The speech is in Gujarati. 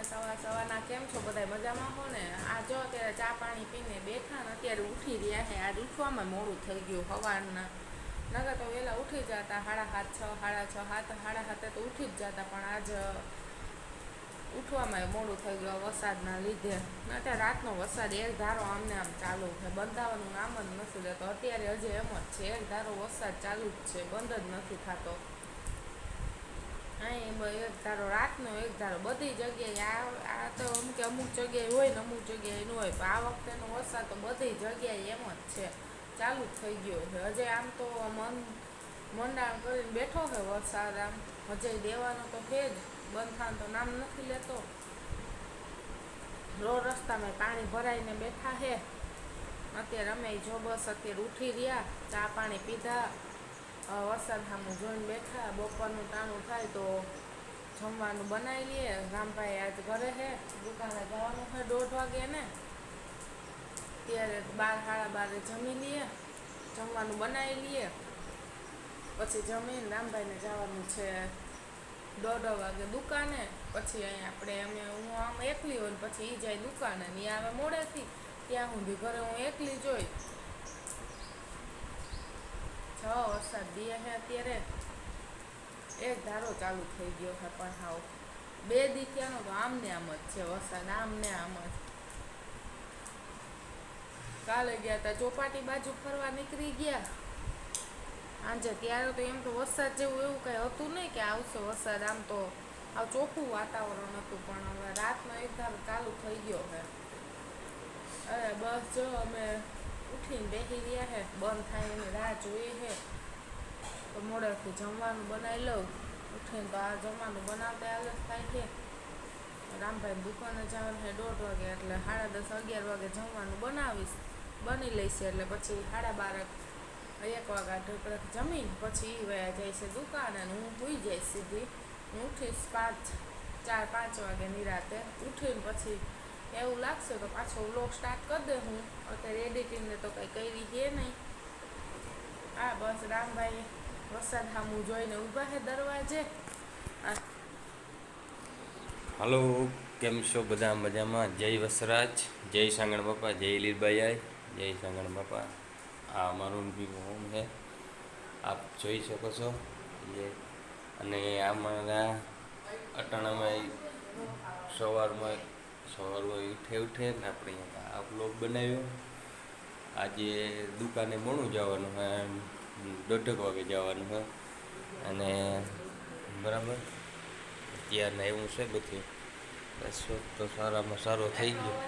સવારના કેમ છો બધા મજામાં હો ને? આ જો અત્યારે ચા પાણી પીને બેઠા ને અત્યારે ઉઠી રહ્યા છે. આજ ઉઠવામાં મોડું થઈ ગયું સવારના. નકર તો વહેલા ઉઠી જતા 7:30 6 સાડા 7 તો ઉઠી જ જતા, પણ આજ ઉઠવામાં મોડું થઈ ગયું વરસાદના લીધે. અત્યારે રાતનો વરસાદ એક ધારો આમને આમ ચાલુ છે, બંધાવાનું નામ જ નથી લેતો. અત્યારે હજી એમ જ છે, એક ધારો વરસાદ ચાલુ જ છે, બંધ જ નથી થતો. અહીં એક ધારો રાતનો એક ધારો બધી જગ્યાએ. આ તો અમુક જગ્યાએ હોય ને અમુક જગ્યાએ ન હોય, પણ આ વખતેનો વરસાદ તો બધી જગ્યાએ એમ જ છે, ચાલુ જ થઈ ગયો છે. હજી આમ તો મંડાણ કરીને બેઠો છે વરસાદ, આમ હજી દેવાનો તો છે જ, બંધ થવાનું તો નામ નથી લેતો. રોડ રસ્તામાં પાણી ભરાઈને બેઠા છે. અત્યારે અમે જો બસ અત્યારે ઉઠી રહ્યા, ચા પાણી પીધા, વરસાદ સામું જોઈને બેઠા. બપોરનું ટાણું થાય તો જમવાનું બનાવી લઈએ. રામભાઈ આજ ઘરે છે, દુકાને જવાનું છે 1:30 વાગે ને, ત્યારે 12 સાડા 12 જમી લઈએ, જમવાનું બનાવી લઈએ. પછી જમીને રામભાઈને જવાનું છે 1:30 વાગે દુકાને. પછી અહીં હું આમ એકલી હોય ને પછી એ જાય દુકાને, ને આવે મોડેથી, ત્યાં સુધી ઘરે હું એકલી જોઈ. વરસાદ દીએ છે અત્યારે એક ધારો ચાલુ થઈ ગયો છે, પણ હાવ 2 દી ત્યાંનો તો આમને આમ જ છે વરસાદ, આમને આમ જ. કાલે ગયા હતા ચોપાટી બાજુ ફરવા નીકળી ગયા આજે, ત્યારે તો એમ તો વરસાદ જેવું એવું કંઈ હતું નહીં કે આવશે વરસાદ. આમ તો ચોખ્ખું વાતાવરણ હતું, પણ હવે રાતનો એક ધારો ચાલુ થઈ ગયો છે. અરે બસ જો અમે ઉઠીને બેસી રહ્યા છે, બંધ થાય એની રાહ જોઈએ છે. તો મોડેથી જમવાનું બનાવી લઉં. ઉઠીને તો આ જમવાનું બનાવતા આલસ થાય છે. રામભાઈ દુકાને જવાનું છે 1:30 વાગે, એટલે 10:30 11 વાગે જમવાનું બની લઈશે. એટલે પછી 12:30 1 વાગ્યા ઢોકળા જમીન પછી એ વયા જાય છે દુકાન, અને હું સૂઈ જઈશ સીધી. હું ઉઠીશ 4-5 વાગે નિરાતે. ઉઠીને પછી એવું લાગશે તો પાછો વ્લોગ સ્ટાર્ટ કરી દે. હું અત્યારે એડિટિંગને તો કંઈ કરી છે નહીં. હા બસ રામભાઈ વરસાદ સામું જોઈને ઊભા છે દરવાજે. હાલો, કેમ છો બધા મજામાં? જય વસરાજ, જય સાંગણ બાપા, જય લીરબાઈ, જય સાંગણ બાપા. આ અમારું હોમ છે, આપ જોઈ શકો છો. અને અમારા અટાણામાં સવારમાં ઉઠે ને આપણે આ બ્લોગ બનાવ્યો. આજે દુકાને મોડું જવાનું હોય, 1:30 વાગે જવાનું હોય, અને બરાબર અત્યારના એવું છે બધું. બસ તો સારામાં સારો થઈ ગયો.